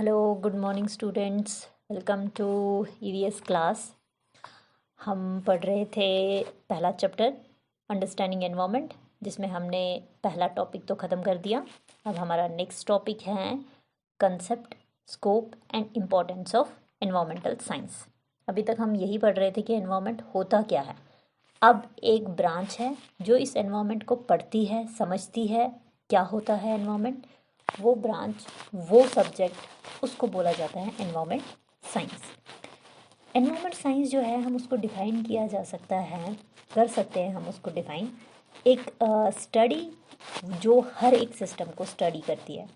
Hello good morning students, welcome to EVS class. हम पढ़ रहे थे पहला चैप्टर अंडरस्टैंडिंग एनवायरनमेंट, जिसमें हमने पहला टॉपिक तो ख़त्म कर दिया। अब हमारा नेक्स्ट टॉपिक है concept, scope and importance of environmental science. अभी तक हम यही पढ़ रहे थे कि एनवायरनमेंट होता क्या है। अब एक ब्रांच है जो इस एनवायरनमेंट को पढ़ती है, समझती है क्या होता है एनवायरनमेंट। वो ब्रांच, वो सब्जेक्ट, उसको बोला जाता है एनवायरनमेंट साइंस। एनवायरनमेंट साइंस जो है, हम उसको डिफ़ाइन किया जा सकता है, कर सकते हैं हम उसको डिफ़ाइन एक स्टडी जो हर एक सिस्टम को स्टडी करती है।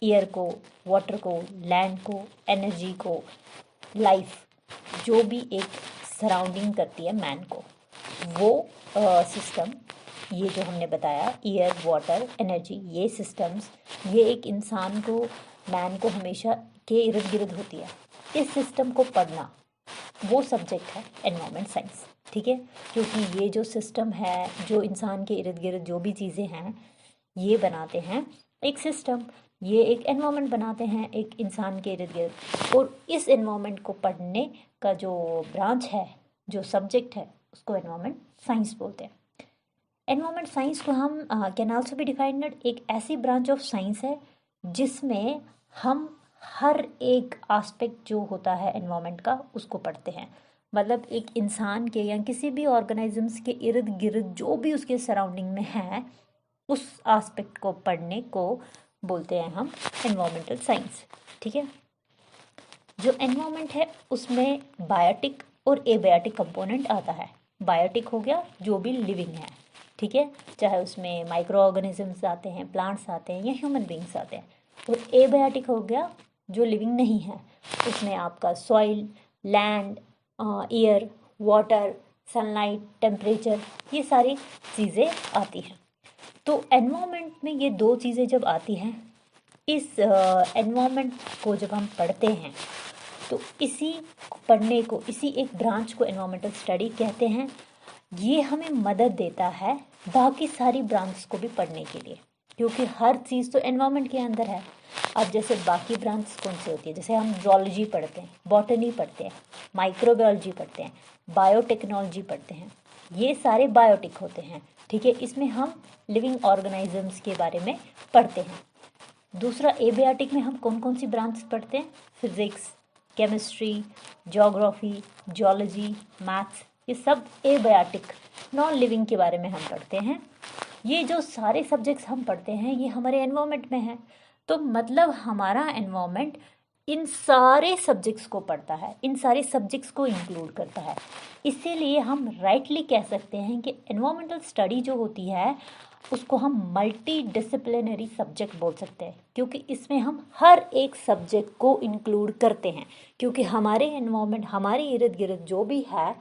एयर को, वाटर को, लैंड को, एनर्जी को, लाइफ, जो भी एक सराउंडिंग करती है मैन को, वो सिस्टम, ये जो हमने बताया एयर, वाटर, एनर्जी, ये सिस्टम्स, ये एक इंसान को, मैन को हमेशा के इर्द गिर्द होती है। इस सिस्टम को पढ़ना वो सब्जेक्ट है एनवायरनमेंट साइंस। ठीक है, क्योंकि ये जो सिस्टम है, जो इंसान के इर्द गिर्द जो भी चीज़ें हैं, ये बनाते हैं एक सिस्टम, ये एक एनवायरनमेंट बनाते हैं एक इंसान के इर्द गिर्द। और इस एनवायरनमेंट को पढ़ने का जो ब्रांच है, जो सब्जेक्ट है, उसको एनवायरनमेंट साइंस बोलते हैं। एनवायरनमेंट साइंस को हम कैन आल्सो बी डिफाइंड एक ऐसी ब्रांच ऑफ साइंस है जिसमें हम हर एक एस्पेक्ट जो होता है एनवायरनमेंट का, उसको पढ़ते हैं। मतलब एक इंसान के या किसी भी ऑर्गेनिजम्स के इर्द गिर्द जो भी उसके सराउंडिंग में है, उस एस्पेक्ट को पढ़ने को बोलते हैं हम एनवायरमेंटल साइंस। ठीक है, जो एनवायरनमेंट है उसमें बायोटिक और एबायोटिक कंपोनेंट आता है। बायोटिक हो गया जो भी लिविंग है, ठीक है, चाहे उसमें माइक्रो ऑर्गेनिजम्स आते हैं, प्लांट्स आते हैं या ह्यूमन बींग्स आते हैं। और एबायोटिक हो गया जो लिविंग नहीं है, उसमें आपका soil, land, air, water, sunlight, temperature, ये सारी चीज़ें आती हैं। तो एनवायरनमेंट में ये दो चीज़ें जब आती हैं, इस एनवायरनमेंट को जब हम पढ़ते हैं तो इसी पढ़ने को, इसी एक ब्रांच को एनवायरमेंटल स्टडी कहते हैं। ये हमें मदद देता है बाकी सारी ब्रांच को भी पढ़ने के लिए, क्योंकि हर चीज़ तो एनवायरनमेंट के अंदर है। अब जैसे बाकी ब्रांच कौन सी होती है, जैसे हम जूलॉजी पढ़ते हैं, बॉटनी पढ़ते हैं, माइक्रोबायोलॉजी पढ़ते हैं, बायोटेक्नोलॉजी पढ़ते हैं, ये सारे बायोटिक होते हैं। ठीक है, इसमें हम लिविंग ऑर्गेनिजम्स के बारे में पढ़ते हैं। दूसरा एबायोटिक में हम कौन कौन सी ब्रांच पढ़ते हैं, physics, chemistry, geography, geology, maths, ये सब एबायोटिक नॉन लिविंग के बारे में हम पढ़ते हैं। ये जो सारे सब्जेक्ट्स हम पढ़ते हैं ये हमारे एनवायरनमेंट में है। तो मतलब हमारा एनवायरनमेंट इन सारे सब्जेक्ट्स को पढ़ता है, इन सारे सब्जेक्ट्स को इंक्लूड करता है। इसीलिए हम राइटली कह सकते हैं कि एनवायरमेंटल स्टडी जो होती है उसको हम मल्टी डिसिप्लिनरी सब्जेक्ट बोल सकते हैं, क्योंकि इसमें हम हर एक सब्जेक्ट को इंक्लूड करते हैं। क्योंकि हमारे एनवायरनमेंट, हमारे इर्द गिर्द जो भी है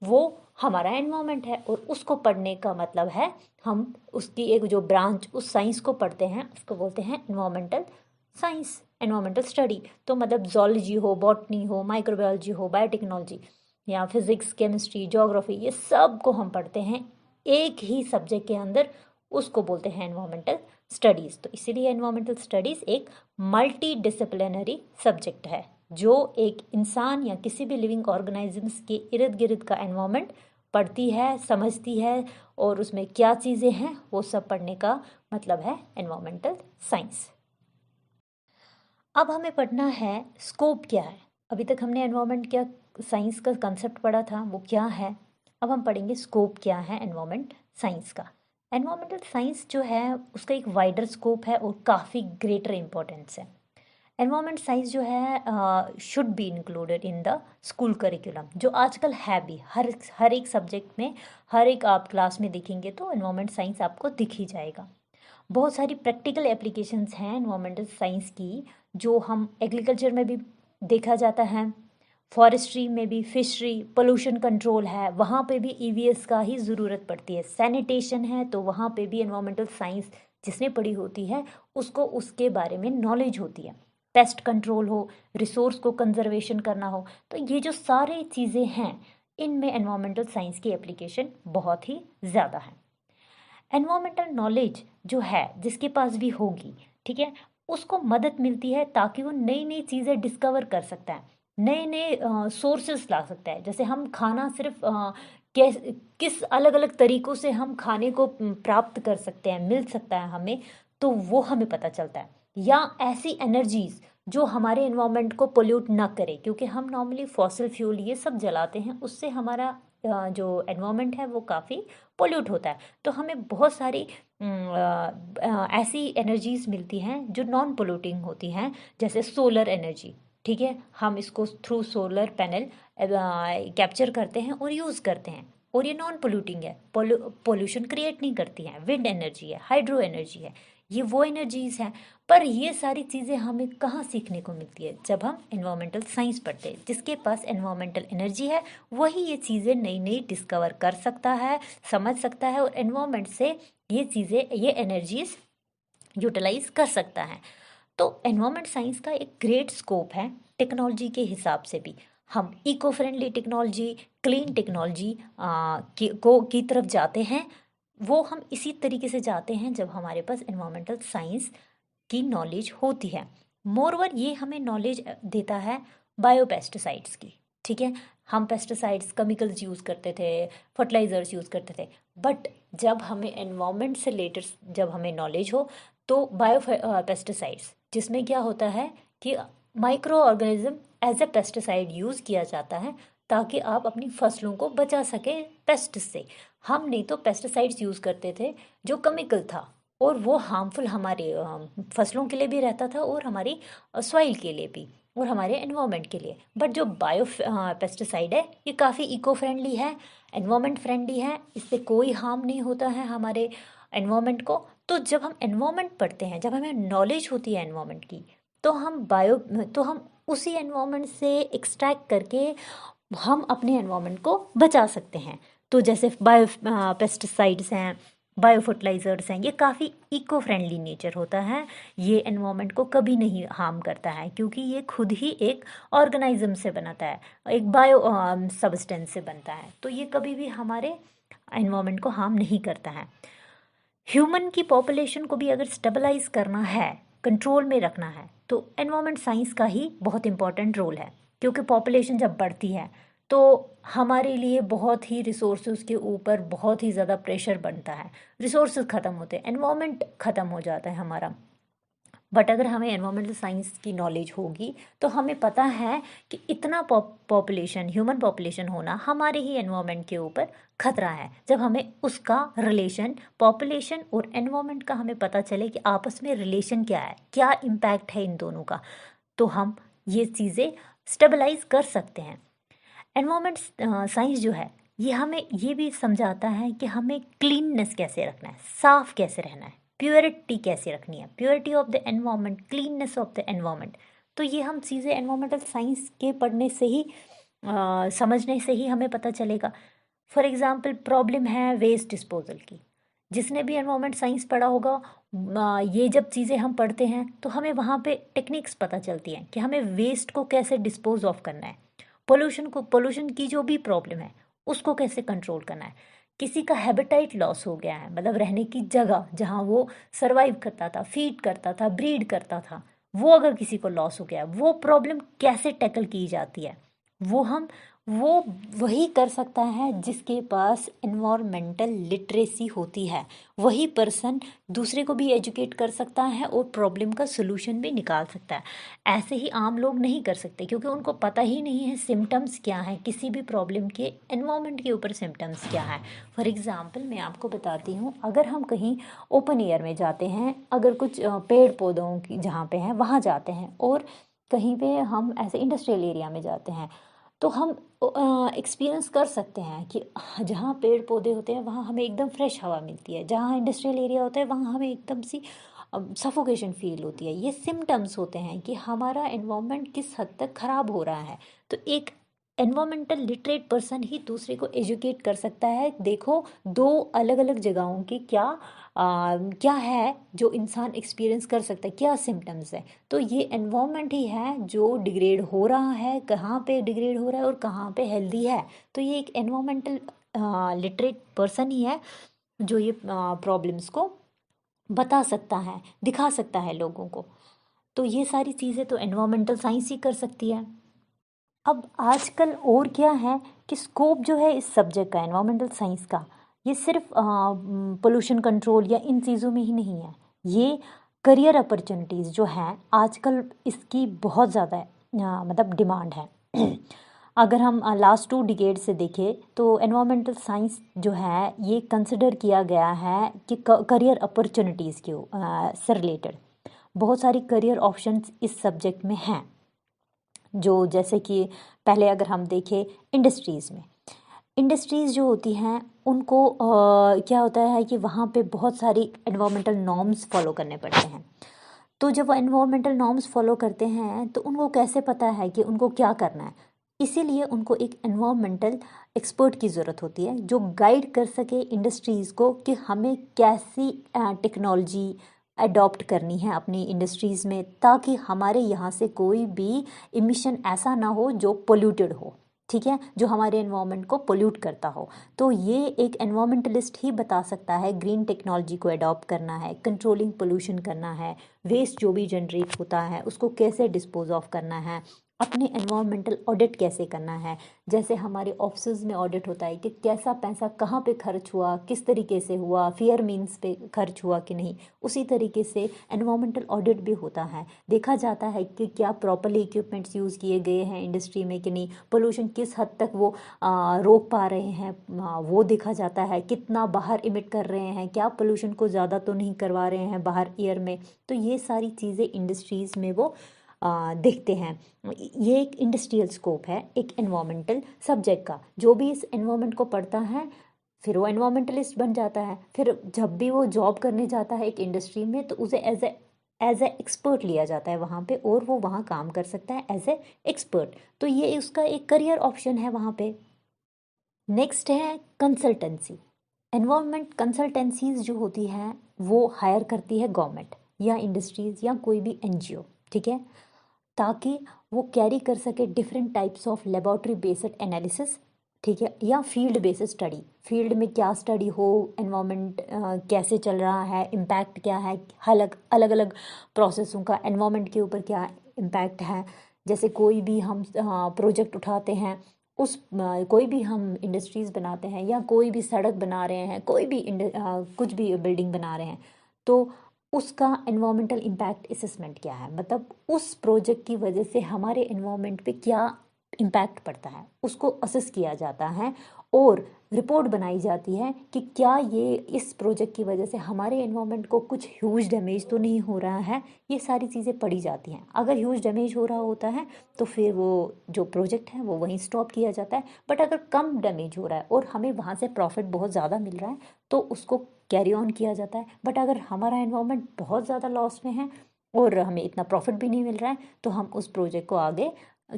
वो हमारा एनवायरनमेंट है, और उसको पढ़ने का मतलब है हम उसकी एक जो ब्रांच, उस साइंस को पढ़ते हैं, उसको बोलते हैं एनवायरमेंटल साइंस, एनवायरमेंटल स्टडी। तो मतलब जूलॉजी हो, बॉटनी हो, माइक्रोबायोलॉजी हो, बायोटेक्नोलॉजी या फिजिक्स, केमिस्ट्री, ज्योग्राफी, ये सब को हम पढ़ते हैं एक ही सब्जेक्ट के अंदर, उसको बोलते हैं एनवायरमेंटल स्टडीज़। तो इसीलिए एनवायरमेंटल स्टडीज़ एक मल्टी डिसिप्लिनरी सब्जेक्ट है, जो एक इंसान या किसी भी लिविंग ऑर्गेनिजम्स के इर्द गिर्द का एनवायरनमेंट पढ़ती है, समझती है, और उसमें क्या चीज़ें हैं वो सब पढ़ने का मतलब है एनवायरमेंटल साइंस। अब हमें पढ़ना है स्कोप क्या है। अभी तक हमने एनवायरनमेंट क्या, साइंस का कंसेप्ट पढ़ा था, वो क्या है। अब हम पढ़ेंगे स्कोप क्या है एनवायरनमेंट साइंस का। एनवायरमेंटल साइंस जो है उसका एक वाइडर स्कोप है और काफ़ी ग्रेटर इम्पोर्टेंस है। एनवायरमेंट साइंस जो है should be included in the school curriculum, जो आजकल है भी हर एक सब्जेक्ट में, हर एक आप क्लास में देखेंगे तो एनवायरमेंट साइंस आपको दिख ही जाएगा। बहुत सारी प्रैक्टिकल एप्लीकेशंस हैं एनवायरमेंटल साइंस की, जो हम एग्रीकल्चर में भी देखा जाता है, फॉरेस्ट्री में भी, फिशरी, पोल्यूशन कंट्रोल है, वहाँ पे भी ईवीएस का ही ज़रूरत पड़ती है। सैनिटेशन है तो वहाँ पे भी एनवायरमेंटल साइंस जिसने पढ़ी होती है उसको उसके बारे में नॉलेज होती है। पेस्ट कंट्रोल हो, रिसोर्स को कंजर्वेशन करना हो, तो ये जो सारी चीज़ें हैं इनमें एनवायरमेंटल साइंस की एप्लीकेशन बहुत ही ज़्यादा है। एनवायरमेंटल नॉलेज जो है जिसके पास भी होगी, ठीक है, उसको मदद मिलती है ताकि वो नई नई चीज़ें डिस्कवर कर सकता है, नए नए सोर्सेस ला सकता है। जैसे हम खाना सिर्फ कैस किस अलग अलग तरीक़ों से हम खाने को प्राप्त कर सकते हैं, मिल सकता है हमें, तो वो हमें पता चलता है। या ऐसी एनर्जीज़ जो हमारे एनवायरनमेंट को पोल्यूट ना करे, क्योंकि हम नॉर्मली फॉसिल फ्यूल ये सब जलाते हैं, उससे हमारा जो एनवायरनमेंट है वो काफ़ी पोल्यूट होता है। तो हमें बहुत सारी ऐसी एनर्जीज़ मिलती हैं जो नॉन पोल्यूटिंग होती हैं, जैसे सोलर एनर्जी। ठीक है, हम इसको थ्रू सोलर पैनल कैप्चर करते हैं और यूज़ करते हैं, और ये नॉन पोल्यूटिंग है, पोल्यूशन क्रिएट नहीं करती हैं। विंड एनर्जी है, हाइड्रो एनर्जी है, ये वो एनर्जीज़ हैं। पर ये सारी चीज़ें हमें कहाँ सीखने को मिलती है? जब हम एनवायरमेंटल साइंस पढ़ते हैं। जिसके पास एनवायरमेंटल एनर्जी है वही ये चीज़ें नई नई डिस्कवर कर सकता है, समझ सकता है, और एनवायरमेंट से ये चीज़ें, ये एनर्जीज यूटिलाइज कर सकता है। तो एनवायरमेंट साइंस का एक ग्रेट स्कोप है टेक्नोलॉजी के हिसाब से भी। हम eco friendly technology, clean technology की तरफ जाते हैं। वो हम इसी तरीके से जाते हैं जब हमारे पास एनवायरमेंटल साइंस की नॉलेज होती है। मोरओवर ये हमें नॉलेज देता है बायोपेस्टिसाइड्स की। ठीक है, हम पेस्टिसाइड्स, केमिकल्स यूज़ करते थे, फर्टिलाइज़र्स यूज़ करते थे, बट जब हमें एनवायरनमेंट से रिलेटेड जब हमें नॉलेज हो तो बायो पेस्टिसाइड्स, जिसमें क्या होता है कि microorganism as a pesticide use किया जाता है ताकि आप अपनी फसलों को बचा सकें पेस्ट से। हम नहीं तो पेस्टिसाइड्स यूज़ करते थे जो केमिकल था, और वो हार्मफुल हमारे फसलों के लिए भी रहता था, और हमारी सॉइल के लिए भी, और हमारे एनवायरनमेंट के लिए। बट जो बायो पेस्टिसाइड है ये काफ़ी इको फ्रेंडली है, एनवायरनमेंट फ्रेंडली है, इससे कोई हार्म नहीं होता है हमारे एनवायरनमेंट को। तो जब हम एनवायरनमेंट पढ़ते हैं, जब हमें नॉलेज होती है एनवायरनमेंट की, तो हम उसी एनवायरनमेंट से एक्सट्रैक्ट करके हम अपने एनवायरनमेंट को बचा सकते हैं। तो जैसे बायो पेस्टिसाइड्स हैं, बायो फर्टिलाइज़र्स हैं, ये काफ़ी इको फ्रेंडली नेचर होता है। ये एनवायरनमेंट को कभी नहीं हार्म करता है, क्योंकि ये खुद ही एक ऑर्गेनिज्म से बनता है, एक बायो सब्सटेंस से बनता है, तो ये कभी भी हमारे एनवायरनमेंट को हार्म नहीं करता है। ह्यूमन की पॉपुलेशन को भी अगर स्टेबलाइज करना है, कंट्रोल में रखना है, तो एनवायरनमेंट साइंस का ही बहुत इंपॉर्टेंट रोल है। क्योंकि पॉपुलेशन जब बढ़ती है तो हमारे लिए बहुत ही रिसोर्सेज के ऊपर बहुत ही ज़्यादा प्रेशर बनता है, रिसोर्सेज ख़त्म होते हैं, एनवायरनमेंट ख़त्म हो जाता है हमारा। बट अगर हमें एनवायरमेंटल साइंस की नॉलेज होगी तो हमें पता है कि इतना पॉपुलेशन, ह्यूमन पॉपुलेशन होना हमारे ही एनवायरनमेंट के ऊपर खतरा है। जब हमें उसका रिलेशन, पॉपुलेशन और एनवायरनमेंट का हमें पता चले कि आपस में रिलेशन क्या है, क्या इम्पैक्ट है इन दोनों का, तो हम ये चीज़ें स्टेबलाइज कर सकते हैं। एनवायरमेंट साइंस जो है ये हमें ये भी समझाता है कि हमें क्लीननेस कैसे रखना है, साफ कैसे रहना है, प्योरिटी कैसे रखनी है, purity of the environment, cleanness of the environment. तो ये हम चीज़ें एनवायरमेंटल साइंस के पढ़ने से ही समझने से ही हमें पता चलेगा। फॉर एग्ज़ाम्पल प्रॉब्लम है वेस्ट डिस्पोजल की, जिसने भी एनवायरमेंट साइंस पढ़ा होगा, ये जब चीज़ें हम पढ़ते हैं तो हमें वहाँ पे टेक्निक्स पता चलती हैं कि हमें वेस्ट को कैसे डिस्पोज ऑफ करना है, पोल्यूशन की जो भी प्रॉब्लम है उसको कैसे कंट्रोल करना है। किसी का हैबिटाइट लॉस हो गया है, मतलब रहने की जगह जहाँ वो सरवाइव करता था, फीड करता था, ब्रीड करता था, वो अगर किसी को लॉस हो गया, वो प्रॉब्लम कैसे टैकल की जाती है, वो वही कर सकता है जिसके पास एनवायरमेंटल लिटरेसी होती है। वही पर्सन दूसरे को भी एजुकेट कर सकता है और प्रॉब्लम का सोल्यूशन भी निकाल सकता है। ऐसे ही आम लोग नहीं कर सकते, क्योंकि उनको पता ही नहीं है सिम्टम्स क्या हैं किसी भी प्रॉब्लम के, एनवायरनमेंट के ऊपर सिम्टम्स क्या है। फॉर एग्ज़ाम्पल मैं आपको बताती हूँ, अगर हम कहीं ओपन एयर में जाते हैं, अगर कुछ पेड़ पौधों की जहाँ पे हैं वहाँ जाते हैं, और कहीं पे हम ऐसे इंडस्ट्रियल एरिया में जाते हैं, तो हम एक्सपीरियंस कर सकते हैं कि जहाँ पेड़ पौधे होते हैं वहाँ हमें एकदम फ्रेश हवा मिलती है, जहाँ इंडस्ट्रियल एरिया होता है वहाँ हमें एकदम सी सफोकेशन फील होती है। ये सिम्टम्स होते हैं कि हमारा एनवायरनमेंट किस हद तक ख़राब हो रहा है। तो एक एनवायरमेंटल लिटरेट पर्सन ही दूसरे को एजुकेट कर सकता है, देखो दो अलग अलग जगहों की क्या है जो इंसान एक्सपीरियंस कर सकता है, क्या सिम्टम्स है। तो ये एनवायरनमेंट ही है जो डिग्रेड हो रहा है, कहाँ पे डिग्रेड हो रहा है और कहाँ पे हेल्दी है। तो ये एक एनवायरमेंटल लिटरेट पर्सन ही है जो ये प्रॉब्लम्स को बता सकता है, दिखा सकता है लोगों को। तो ये सारी चीज़ें तो एनवायरमेंटल साइंस ही कर सकती है। अब आजकल और क्या है कि स्कोप जो है इस सब्जेक्ट का, एनवायरमेंटल साइंस का, ये सिर्फ पोल्यूशन कंट्रोल या इन चीज़ों में ही नहीं है। ये करियर अपॉर्चुनिटीज़ जो हैं आजकल इसकी बहुत ज़्यादा मतलब डिमांड है। अगर हम लास्ट 2 डिकेड से देखें तो एनवायरमेंटल साइंस जो है ये कंसिडर किया गया है कि करियर अपॉर्चुनिटीज़ के से रिलेटेड बहुत सारी करियर ऑप्शंस इस सब्जेक्ट में हैं। जो जैसे कि पहले अगर हम देखें इंडस्ट्रीज़ में, इंडस्ट्रीज़ जो होती हैं उनको क्या होता है कि वहाँ पे बहुत सारी एनवायरमेंटल नॉर्म्स फॉलो करने पड़ते हैं। तो जब वो एनवायरमेंटल नॉर्म्स फॉलो करते हैं तो उनको कैसे पता है कि उनको क्या करना है, इसीलिए उनको एक एनवायरमेंटल एक्सपर्ट की ज़रूरत होती है जो गाइड कर सके इंडस्ट्रीज़ को कि हमें कैसी टेक्नोलॉजी अडॉप्ट करनी है अपनी इंडस्ट्रीज़ में, ताकि हमारे यहाँ से कोई भी इमिशन ऐसा ना हो जो पोल्यूटेड हो, ठीक है, जो हमारे एनवायरनमेंट को पोल्यूट करता हो। तो ये एक एनवायरमेंटलिस्ट ही बता सकता है ग्रीन टेक्नोलॉजी को अडॉप्ट करना है, कंट्रोलिंग पोल्यूशन करना है, वेस्ट जो भी जनरेट होता है उसको कैसे डिस्पोज ऑफ करना है, अपने एनवायरमेंटल ऑडिट कैसे करना है। जैसे हमारे ऑफिस में ऑडिट होता है कि कैसा पैसा कहाँ पे खर्च हुआ, किस तरीके से हुआ, फेयर मीन्स पे खर्च हुआ कि नहीं, उसी तरीके से एनवायरमेंटल ऑडिट भी होता है। देखा जाता है कि क्या प्रॉपरली इक्विपमेंट्स यूज़ किए गए हैं इंडस्ट्री में कि नहीं, पोल्यूशन किस हद तक वो रोक पा रहे हैं, वो देखा जाता है, कितना बाहर इमिट कर रहे हैं, क्या पोल्यूशन को ज़्यादा तो नहीं करवा रहे हैं बाहर एयर में। तो ये सारी चीज़ें इंडस्ट्रीज़ में वो देखते हैं। ये एक इंडस्ट्रियल स्कोप है एक एनवायरमेंटल सब्जेक्ट का। जो भी इस एनवायरमेंट को पढ़ता है फिर वो एनवायरमेंटलिस्ट बन जाता है। फिर जब भी वो जॉब करने जाता है एक इंडस्ट्री में तो उसे एज ए एक्सपर्ट लिया जाता है वहाँ पे, और वो वहाँ काम कर सकता है एज ए एक्सपर्ट। तो ये उसका एक करियर ऑप्शन है वहाँ पे। नेक्स्ट है कंसल्टेंसी। एनवायरमेंट कंसल्टेंसीज जो होती हैं वो हायर करती है गवर्नमेंट या इंडस्ट्रीज़ या कोई भी एनजीओ, ठीक है, ताकि वो कैरी कर सके different types of laboratory based analysis, ठीक है, या फील्ड बेस्ड स्टडी। फील्ड में क्या स्टडी हो, एनवायरनमेंट कैसे चल रहा है, इम्पैक्ट क्या है, अलग अलग अलग प्रोसेसों का एनवायरनमेंट के ऊपर क्या इम्पैक्ट है। जैसे कोई भी हम प्रोजेक्ट उठाते हैं, उस कोई भी हम इंडस्ट्रीज़ बनाते हैं या कोई भी सड़क बना रहे हैं, कोई भी कुछ भी बिल्डिंग बना रहे हैं, तो उसका एनवायरमेंटल इम्पैक्ट असेसमेंट क्या है, मतलब उस प्रोजेक्ट की वजह से हमारे एनवायरमेंट पे क्या इम्पैक्ट पड़ता है उसको असेस किया जाता है और रिपोर्ट बनाई जाती है कि क्या ये इस प्रोजेक्ट की वजह से हमारे एनवायरमेंट को कुछ ह्यूज डैमेज तो नहीं हो रहा है। ये सारी चीज़ें पढ़ी जाती हैं। अगर ह्यूज डैमेज हो रहा होता है तो फिर वो जो प्रोजेक्ट है वो वहीं स्टॉप किया जाता है। बट अगर कम डैमेज हो रहा है और हमें वहाँ से प्रॉफिट बहुत ज़्यादा मिल रहा है तो उसको कैरी ऑन किया जाता है। बट अगर हमारा एनवायरनमेंट बहुत ज़्यादा लॉस में है और हमें इतना प्रॉफिट भी नहीं मिल रहा है तो हम उस प्रोजेक्ट को आगे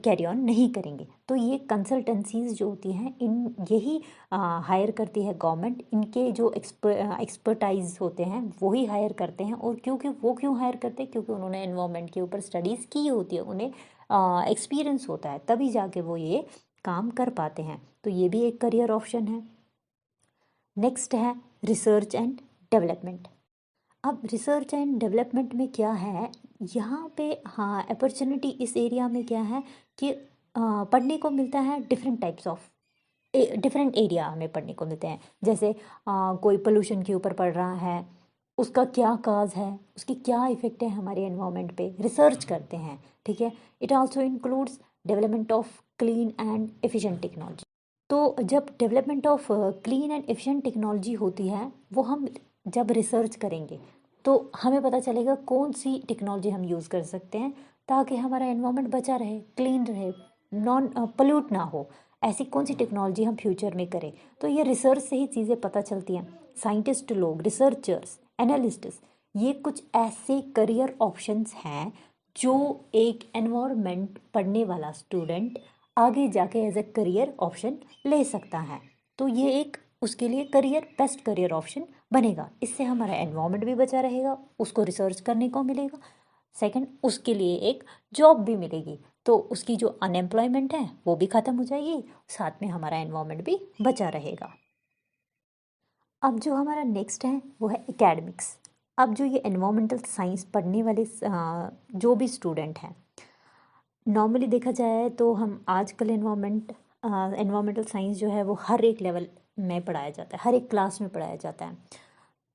कैरी ऑन नहीं करेंगे। तो ये कंसल्टेंसीज जो होती हैं इन यही हायर करती है गवर्नमेंट। इनके जो एक्सपर्टाइज होते हैं वही हायर करते हैं। और क्योंकि वो क्यों हायर करते हैं, क्योंकि उन्होंने एनवायरनमेंट के ऊपर स्टडीज़ की होती है, उन्हें एक्सपीरियंस होता है, तभी जाके वो ये काम कर पाते हैं। तो ये भी एक करियर ऑप्शन है। नेक्स्ट है रिसर्च एंड डेवलपमेंट। अब रिसर्च एंड डेवलपमेंट में क्या है, यहाँ पे हाँ अपॉर्चुनिटी इस एरिया में क्या है कि पढ़ने को मिलता है different types of different area हमें पढ़ने को मिलते हैं। जैसे कोई पोल्यूशन के ऊपर पढ़ रहा है, उसका क्या काज है, उसकी क्या इफ़ेक्ट है हमारे एनवायरनमेंट पे, रिसर्च करते हैं, ठीक है। It also includes development of clean and efficient technology. तो जब development of clean and efficient technology होती है वो हम जब रिसर्च करेंगे तो हमें पता चलेगा कौन सी टेक्नोलॉजी हम यूज़ कर सकते हैं ताकि हमारा एनवायरनमेंट बचा रहे, क्लीन रहे, नॉन पोल्यूट ना हो। ऐसी कौन सी टेक्नोलॉजी हम फ्यूचर में करें, तो ये रिसर्च से ही चीज़ें पता चलती हैं। साइंटिस्ट लोग, रिसर्चर्स, एनालिस्ट्स, ये कुछ ऐसे करियर ऑप्शंस हैं जो एक एनवायरनमेंट पढ़ने वाला स्टूडेंट आगे जाके एज ए करियर ऑप्शन ले सकता है। तो ये एक उसके लिए करियर बेस्ट करियर ऑप्शन बनेगा। इससे हमारा एनवायरनमेंट भी बचा रहेगा, उसको रिसर्च करने को मिलेगा, सेकंड उसके लिए एक जॉब भी मिलेगी, तो उसकी जो अनएम्प्लॉयमेंट है वो भी ख़त्म हो जाएगी, साथ में हमारा एनवायरनमेंट भी बचा रहेगा। अब जो हमारा नेक्स्ट है वो है एकेडमिक्स। अब जो ये एनवायरमेंटल साइंस पढ़ने वाले जो भी स्टूडेंट हैं, नॉर्मली देखा जाए तो हम आजकल एनवायरमेंटल साइंस जो है वो हर एक लेवल में पढ़ाया जाता है, हर एक क्लास में पढ़ाया जाता है।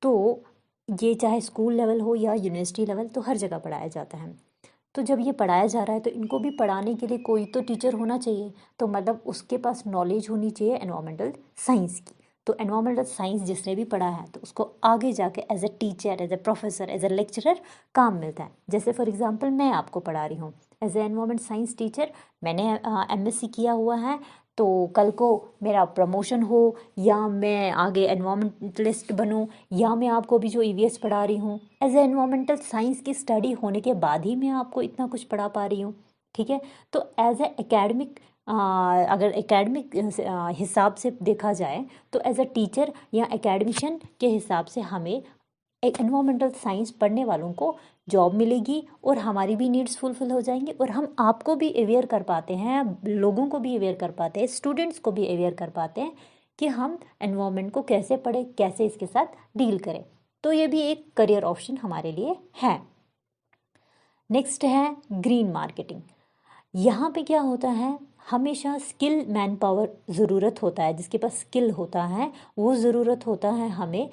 तो ये चाहे स्कूल लेवल हो या यूनिवर्सिटी लेवल, तो हर जगह पढ़ाया जाता है। तो जब ये पढ़ाया जा रहा है तो इनको भी पढ़ाने के लिए कोई तो टीचर होना चाहिए, तो मतलब उसके पास नॉलेज होनी चाहिए एनवायरमेंटल साइंस की। तो एनवायरमेंटल साइंस जिसने भी पढ़ा है तो उसको आगे जाके as a teacher, as a professor, as a lecturer काम मिलता है। जैसे फॉर एग्जांपल मैं आपको पढ़ा रही हूँ as a environment science teacher, मैंने एमएससी किया हुआ है, तो कल को मेरा प्रमोशन हो या मैं आगे एनवायरमेंटलिस्ट बनूं, या मैं आपको भी जो ईवीएस पढ़ा रही हूँ एज ए एनवायरमेंटल साइंस की स्टडी होने के बाद ही मैं आपको इतना कुछ पढ़ा पा रही हूँ। ठीक है, तो एज ए एकेडमिक, अगर एकेडमिक हिसाब से देखा जाए तो एज अ टीचर या एकेडमिशियन के हिसाब से हमें एक एनवायरमेंटल साइंस पढ़ने वालों को जॉब मिलेगी और हमारी भी नीड्स फुलफिल हो जाएंगी, और हम आपको भी अवेयर कर पाते हैं, लोगों को भी अवेयर कर पाते हैं, स्टूडेंट्स को भी अवेयर कर पाते हैं कि हम एनवायरमेंट को कैसे पढ़ें, कैसे इसके साथ डील करें। तो ये भी एक करियर ऑप्शन हमारे लिए है। नेक्स्ट है ग्रीन मार्केटिंग। यहाँ पे क्या होता है, हमेशा स्किल मैन पावर ज़रूरत होता है, जिसके पास स्किल होता है वो ज़रूरत होता है हमें,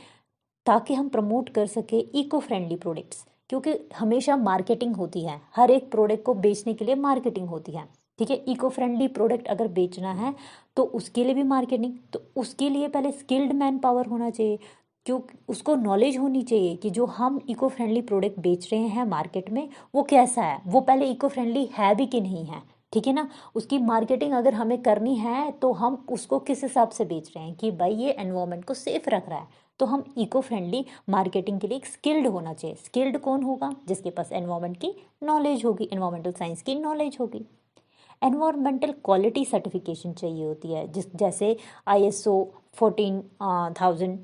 ताकि हम प्रमोट कर सके इको फ्रेंडली प्रोडक्ट्स। क्योंकि हमेशा मार्केटिंग होती है, हर एक प्रोडक्ट को बेचने के लिए मार्केटिंग होती है। ठीक है, इको फ्रेंडली प्रोडक्ट अगर बेचना है तो उसके लिए भी मार्केटिंग, तो उसके लिए पहले स्किल्ड मैन पावर होना चाहिए, क्योंकि उसको नॉलेज होनी चाहिए कि जो हम इको फ्रेंडली प्रोडक्ट बेच रहे हैं मार्केट में वो कैसा है, वो पहले इको फ्रेंडली है भी कि नहीं है। ठीक है ना, उसकी मार्केटिंग अगर हमें करनी है तो हम उसको किस हिसाब से बेच रहे हैं कि भाई ये एनवायरनमेंट को सेफ रख रहा है, तो हम इको फ्रेंडली मार्केटिंग के लिए एक स्किल्ड होना चाहिए। स्किल्ड कौन होगा, जिसके पास एनवायरनमेंट की नॉलेज होगी, एनवायरमेंटल साइंस की नॉलेज होगी। एनवायरमेंटल क्वालिटी सर्टिफिकेशन चाहिए होती है, जैसे ISO 14000,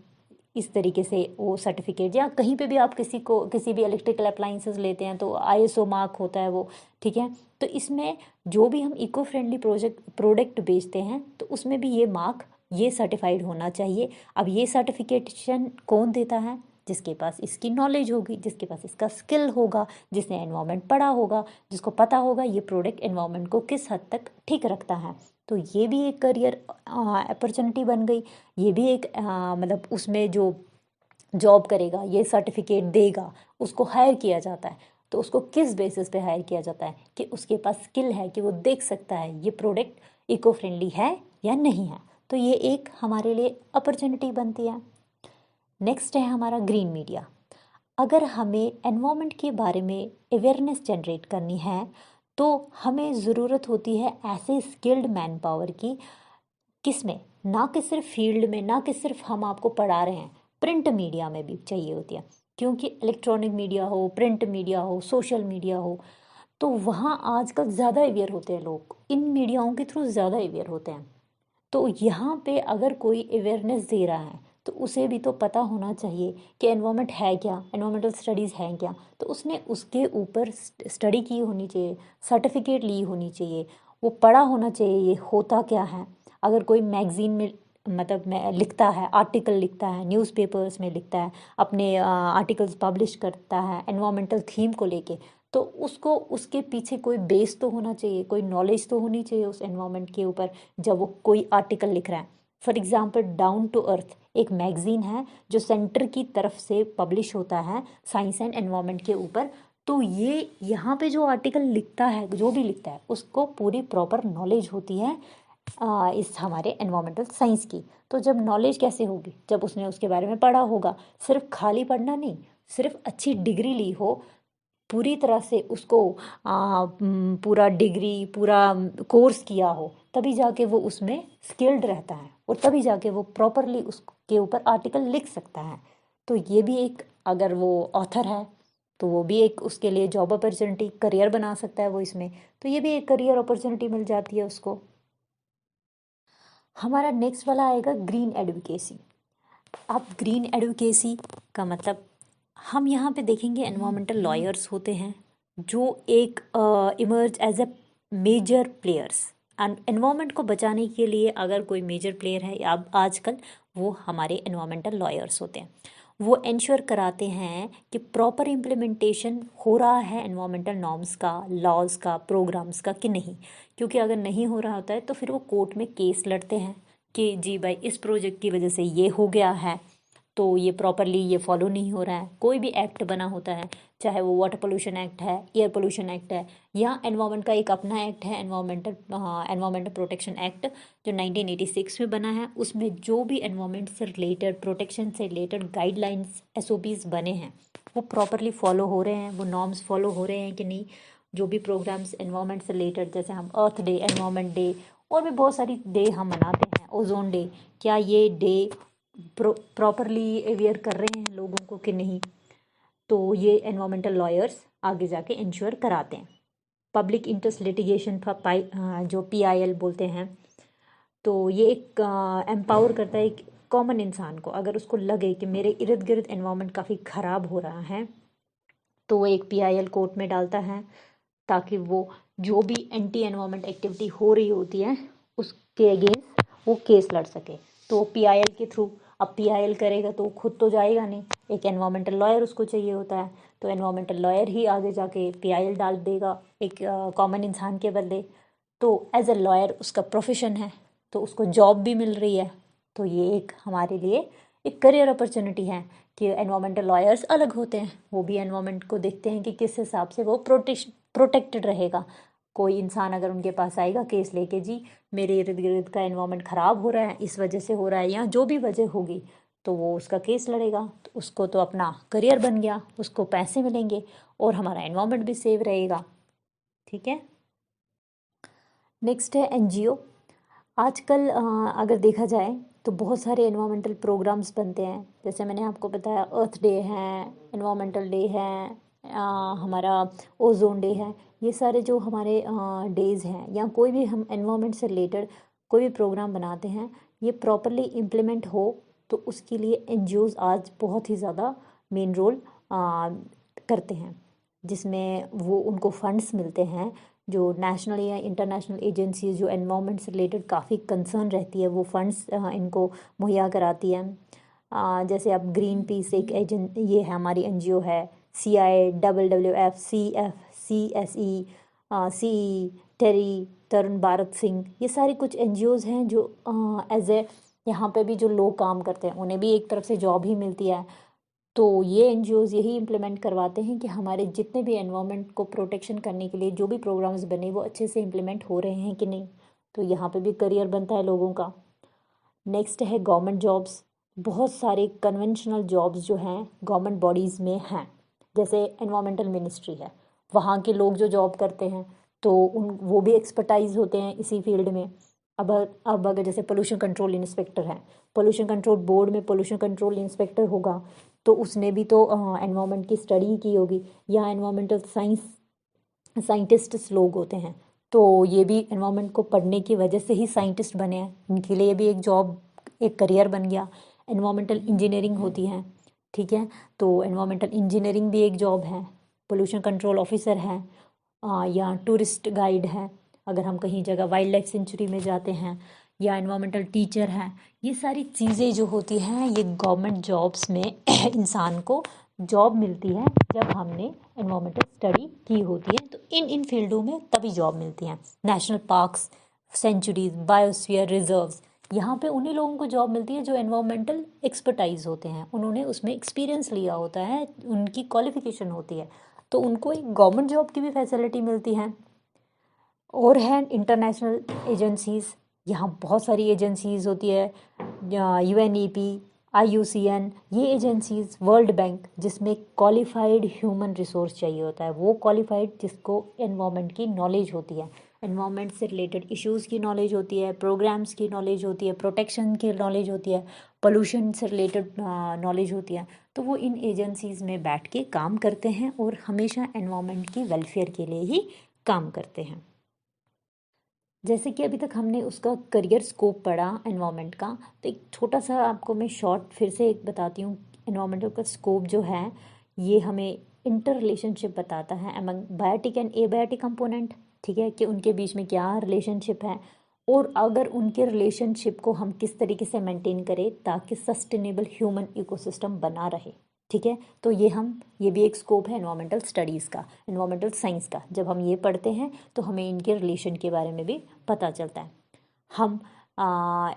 इस तरीके से वो सर्टिफिकेट, या कहीं पे भी आप किसी भी इलेक्ट्रिकल अप्लाइंसेस लेते हैं तो ISO मार्क होता है वो। ठीक है, तो इसमें जो भी हम इको फ्रेंडली प्रोडक्ट बेचते हैं तो उसमें भी ये मार्क, ये सर्टिफाइड होना चाहिए। अब ये सर्टिफिकेशन कौन देता है, जिसके पास इसकी नॉलेज होगी, जिसके पास इसका स्किल होगा, जिसने एनवायरनमेंट पढ़ा होगा, जिसको पता होगा ये प्रोडक्ट एनवायरनमेंट को किस हद तक ठीक रखता है। तो ये भी एक करियर अपॉर्चुनिटी बन गई। ये भी एक मतलब उसमें जो जॉब करेगा, ये सर्टिफिकेट देगा, उसको हायर किया जाता है। तो उसको किस बेसिस पे हायर किया जाता है कि उसके पास स्किल है, कि वो देख सकता है ये प्रोडक्ट इको फ्रेंडली है या नहीं है। तो ये एक हमारे लिए अपॉर्चुनिटी बनती है। नेक्स्ट है हमारा ग्रीन मीडिया। अगर हमें एनवायरनमेंट के बारे में अवेयरनेस जनरेट करनी है तो हमें ज़रूरत होती है ऐसे स्किल्ड मैन पावर की, किसमें, ना कि सिर्फ फील्ड में, ना कि सिर्फ हम आपको पढ़ा रहे हैं, प्रिंट मीडिया में भी चाहिए होती है। क्योंकि इलेक्ट्रॉनिक मीडिया हो, प्रिंट मीडिया हो, सोशल मीडिया हो, तो वहाँ आजकल ज़्यादा अवेयर होते हैं लोग, इन मीडियाओं के थ्रू ज़्यादा अवेयर होते हैं। तो यहाँ पे अगर कोई अवेयरनेस दे रहा है तो उसे भी तो पता होना चाहिए कि एनवायरनमेंट है क्या, एनवायरमेंटल स्टडीज़ हैं क्या, तो उसने उसके ऊपर स्टडी की होनी चाहिए, सर्टिफिकेट ली होनी चाहिए, वो पढ़ा होना चाहिए ये होता क्या है। अगर कोई मैगज़ीन में मतलब लिखता है, आर्टिकल लिखता है, न्यूज़पेपर्स में लिखता है, अपने आर्टिकल्स पब्लिश करता है एनवायरमेंटल थीम को लेके, तो उसको उसके पीछे कोई बेस तो होना चाहिए, कोई नॉलेज तो होनी चाहिए उस एनवायरनमेंट के ऊपर जब वो कोई आर्टिकल लिख रहा है। For example Down to Earth एक मैगज़ीन है जो सेंटर की तरफ से पब्लिश होता है साइंस एंड एनवायरनमेंट के ऊपर। तो ये यहाँ पे जो आर्टिकल लिखता है, जो भी लिखता है, उसको पूरी प्रॉपर नॉलेज होती है इस हमारे एनवायरमेंटल साइंस की। तो जब नॉलेज कैसे होगी, जब उसने उसके बारे में पढ़ा होगा, सिर्फ खाली पढ़ना नहीं, सिर्फ अच्छी डिग्री ली हो, पूरी तरह से उसको पूरा डिग्री, पूरा कोर्स किया हो, तभी जाके वो उसमें स्किल्ड रहता है और तभी जाके वो प्रॉपरली उसके ऊपर आर्टिकल लिख सकता है। तो ये भी एक, अगर वो ऑथर है तो वो भी एक उसके लिए जॉब अपॉर्चुनिटी, करियर बना सकता है वो इसमें, तो ये भी एक करियर अपॉर्चुनिटी मिल जाती है उसको। हमारा नेक्स्ट वाला आएगा ग्रीन एडवोकेसी। अब ग्रीन एडवोकेसी का मतलब हम यहाँ पे देखेंगे एनवायरमेंटल लॉयर्स होते हैं जो एक emerge as a major players, environment को बचाने के लिए अगर कोई मेजर प्लेयर है अब आजकल, वो हमारे एनवायरमेंटल लॉयर्स होते हैं। वो इंश्योर कराते हैं कि प्रॉपर इम्प्लीमेंटेशन हो रहा है एनवायरमेंटल नॉर्म्स का, लॉज का, प्रोग्राम्स का कि नहीं। क्योंकि अगर नहीं हो रहा होता है तो फिर वो कोर्ट में केस लड़ते हैं कि जी भाई इस प्रोजेक्ट की वजह से ये हो गया है, तो ये प्रॉपरली ये फॉलो नहीं हो रहा है। कोई भी एक्ट बना होता है, चाहे वो वाटर पोल्यूशन एक्ट है, एयर पोल्यूशन एक्ट है, या एनवायरनमेंट का एक अपना एक्ट है एनवायरमेंटल प्रोटेक्शन एक्ट जो 1986 में बना है, उसमें जो भी एनवायरनमेंट से रिलेटेड, प्रोटेक्शन से रिलेटेड गाइडलाइंस, एसओपीज बने हैं वो प्रॉपरली फॉलो हो रहे हैं, वो नॉर्म्स फॉलो हो रहे हैं कि नहीं। जो भी प्रोग्राम्स एनवायरनमेंट से रिलेटेड, जैसे हम अर्थ डे, एनवायरनमेंट डे और भी बहुत सारी डे हम मनाते हैं, ओजोन डे, क्या ये डे प्रॉपरली अवेयर कर रहे हैं लोगों को कि नहीं। तो ये एनवायरमेंटल लॉयर्स आगे जाके इंश्योर कराते हैं। पब्लिक इंटरेस्ट लिटिगेशन जो PIL बोलते हैं, तो ये एक एम्पावर करता है एक कॉमन इंसान को। अगर उसको लगे कि मेरे इर्द गिर्द एनवायरनमेंट काफ़ी ख़राब हो रहा है तो वो एक PIL कोर्ट में डालता है, ताकि वो जो भी एंटी एनवायरनमेंट एक्टिविटी हो रही होती है उसके अगेंस्ट वो केस लड़ सके। तो PIL के थ्रू, अब PIL करेगा तो खुद तो जाएगा नहीं, एक एनवायरमेंटल लॉयर उसको चाहिए होता है, तो एनवायरमेंटल लॉयर ही आगे जाके PIL डाल देगा एक कॉमन इंसान के बदले। तो एज ए लॉयर उसका प्रोफेशन है, तो उसको जॉब भी मिल रही है। तो ये एक हमारे लिए एक करियर अपॉर्चुनिटी है कि एनवायरमेंटल लॉयर्स अलग होते हैं, वो भी एनवायरमेंट को देखते हैं कि किस हिसाब से वो प्रोटेक्टेड रहेगा। कोई इंसान अगर उनके पास आएगा केस लेके, जी मेरे इर्द गिर्द का एनवायरनमेंट ख़राब हो रहा है, इस वजह से हो रहा है, या जो भी वजह होगी, तो वो उसका केस लड़ेगा। तो उसको तो अपना करियर बन गया, उसको पैसे मिलेंगे और हमारा एनवायरनमेंट भी सेव रहेगा। ठीक है। नेक्स्ट है NGO। आजकल अगर देखा जाए तो बहुत सारे एनवायरमेंटल प्रोग्राम्स बनते हैं। जैसे मैंने आपको बताया अर्थ डे है, एनवायरमेंटल डे है, हमारा ओजोन डे है। ये सारे जो हमारे डेज़ हैं, या कोई भी हम एनवायरमेंट से रिलेटेड कोई भी प्रोग्राम बनाते हैं, ये प्रॉपरली इम्प्लीमेंट हो तो उसके लिए NGOs आज बहुत ही ज़्यादा मेन रोल करते हैं, जिसमें वो उनको फंड्स मिलते हैं। जो नेशनल या इंटरनेशनल एजेंसीज जो एनवायरनमेंट से रिलेटेड काफ़ी कंसर्न रहती है, वो फंड्स इनको मुहैया कराती है। जैसे अब ग्रीन पीस एक एजेंट, ये है हमारी NGO है, CIWWF, CFCSE, CE, टेरी, तरुण भारत सिंह, ये सारी कुछ NGOs हैं जो एज ए यहाँ पे भी जो लोग काम करते हैं उन्हें भी एक तरफ से जॉब ही मिलती है। तो ये NGOs यही इम्प्लीमेंट करवाते हैं कि हमारे जितने भी एनवायरनमेंट को प्रोटेक्शन करने के लिए जो भी प्रोग्राम्स बने वो अच्छे से इम्प्लीमेंट हो रहे हैं कि नहीं। तो यहाँ पे भी करियर बनता है लोगों का। नेक्स्ट है गवर्नमेंट जॉब्स। बहुत सारे कन्वेंशनल जॉब्स जो हैं गवर्नमेंट बॉडीज़ में हैं, जैसे एनवायरमेंटल मिनिस्ट्री है, वहाँ के लोग जो जॉब करते हैं तो वो भी एक्सपर्टाइज होते हैं इसी फील्ड में। अब अगर जैसे पोल्यूशन कंट्रोल इंस्पेक्टर है, पोल्यूशन कंट्रोल बोर्ड में पोल्यूशन कंट्रोल इंस्पेक्टर होगा, तो उसने भी तो एनवायरनमेंट की स्टडी की होगी, या एनवायरमेंटल साइंटिस्ट्स लोग होते हैं, तो ये भी एनवायरनमेंट को पढ़ने की वजह से ही साइंटिस्ट बने हैं, उनके लिए भी एक जॉब, एक करियर बन गया। एनवायरमेंटल इंजीनियरिंग होती है, ठीक है, तो एनवायरमेंटल इंजीनियरिंग भी एक जॉब है। पोल्यूशन कंट्रोल ऑफिसर है, या टूरिस्ट गाइड है, अगर हम कहीं जगह वाइल्ड लाइफ सेंचुरी में जाते हैं, या एनवायरमेंटल टीचर है। ये सारी चीज़ें जो होती हैं ये गवर्नमेंट जॉब्स में इंसान को जॉब मिलती है जब हमने एनवायरमेंटल स्टडी की होती है, तो इन फील्डों में तभी जॉब मिलती हैं। National parks, sanctuaries, biosphere reserves, यहाँ पे उन्हीं लोगों को जॉब मिलती है जो एनवायरमेंटल एक्सपर्टाइज होते हैं, उन्होंने उसमें एक्सपीरियंस लिया होता है, उनकी क्वालिफिकेशन होती है, तो उनको एक गवर्नमेंट जॉब की भी फैसिलिटी मिलती है। और हैं इंटरनेशनल एजेंसीज़, यहाँ बहुत सारी एजेंसीज़ होती है, UNEP, IUCN, ये एजेंसीज़, वर्ल्ड बैंक, जिसमें क्वालिफाइड ह्यूमन रिसोर्स चाहिए होता है, वो क्वालिफाइड जिसको एनवायरनमेंट की नॉलेज होती है, एनवायरनमेंट से रिलेटेड इश्यूज़ की नॉलेज होती है, प्रोग्राम्स की नॉलेज होती है, प्रोटेक्शन की नॉलेज होती है, पोल्यूशन से रिलेटेड नॉलेज होती है। तो वो इन एजेंसीज़ में बैठ के काम करते हैं और हमेशा एनवायरनमेंट की वेलफेयर के लिए ही काम करते हैं। जैसे कि अभी तक हमने उसका करियर स्कोप पढ़ा एनवायरनमेंट का, तो एक छोटा सा आपको मैं शॉर्ट फिर से एक बताती हूँ। एनवायरमेंटल का स्कोप जो है ये हमें इंटर रिलेशनशिप बताता है among biotic and abiotic component, ठीक है, कि उनके बीच में क्या रिलेशनशिप है, और अगर उनके रिलेशनशिप को हम किस तरीके से मेंटेन करें ताकि सस्टेनेबल ह्यूमन इकोसिस्टम बना रहे। ठीक है, तो ये भी एक स्कोप है एनवायरमेंटल स्टडीज़ का, एनवायरमेंटल साइंस का। जब हम ये पढ़ते हैं तो हमें इनके रिलेशन के बारे में भी पता चलता है। हम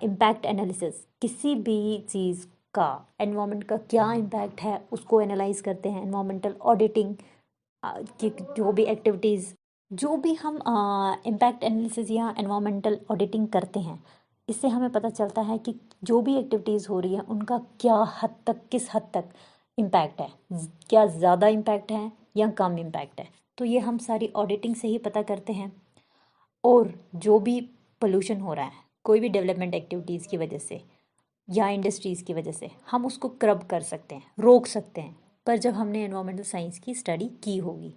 इम्पैक्ट एनालिसिस, किसी भी चीज़ का एनवायरमेंट का क्या इम्पैक्ट है उसको एनालाइज करते हैं। एनवायरमेंटल ऑडिटिंग की जो भी एक्टिविटीज़, जो भी हम इम्पैक्ट एनालिसिस या एनवायरमेंटल ऑडिटिंग करते हैं, इससे हमें पता चलता है कि जो भी एक्टिविटीज़ हो रही है उनका क्या हद तक, किस हद तक इम्पैक्ट है, क्या ज़्यादा इम्पैक्ट है या कम इम्पैक्ट है। तो ये हम सारी ऑडिटिंग से ही पता करते हैं। और जो भी पोल्यूशन हो रहा है कोई भी डेवलपमेंट एक्टिविटीज़ की वजह से या इंडस्ट्रीज़ की वजह से, हम उसको कर्ब कर सकते हैं, रोक सकते हैं, पर जब हमने एनवायरमेंटल साइंस की स्टडी की होगी।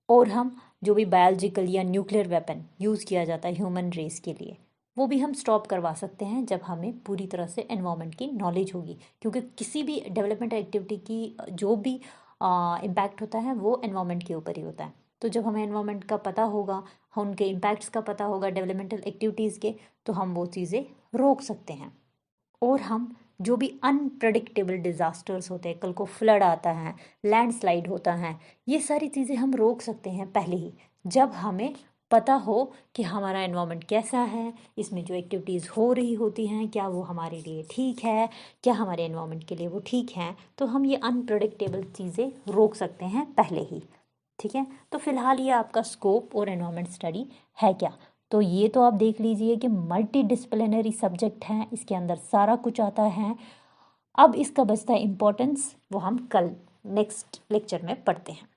और हम जो भी बायोलॉजिकल या न्यूक्लियर वेपन यूज़ किया जाता है ह्यूमन रेस के लिए, वो भी हम स्टॉप करवा सकते हैं जब हमें पूरी तरह से एनवायरनमेंट की नॉलेज होगी। क्योंकि किसी भी डेवलपमेंट एक्टिविटी की जो भी इम्पैक्ट होता है वो एनवायरनमेंट के ऊपर ही होता है। तो जब हमें एनवायरनमेंट का पता होगा, उनके इम्पैक्ट्स का पता होगा डेवलपमेंटल एक्टिविटीज़ के, तो हम वो चीज़ें रोक सकते हैं। और हम जो भी अनप्रडिक्टेबल डिज़ास्टर्स होते हैं, कल को फ्लड आता है, लैंडस्लाइड होता है, ये सारी चीज़ें हम रोक सकते हैं पहले ही, जब हमें पता हो कि हमारा एनवायरनमेंट कैसा है, इसमें जो एक्टिविटीज़ हो रही होती हैं क्या वो हमारे लिए ठीक है, क्या हमारे एनवायरनमेंट के लिए वो ठीक है। तो हम ये अनप्रडिक्टेबल चीज़ें रोक सकते हैं पहले ही। ठीक है, तो फिलहाल ये आपका स्कोप और एनवायरनमेंट स्टडी है क्या। तो ये तो आप देख लीजिए कि मल्टी डिसिप्लिनरी सब्जेक्ट है, इसके अंदर सारा कुछ आता है। अब इसका बचता है इम्पोर्टेंस, वो हम कल नेक्स्ट लेक्चर में पढ़ते हैं।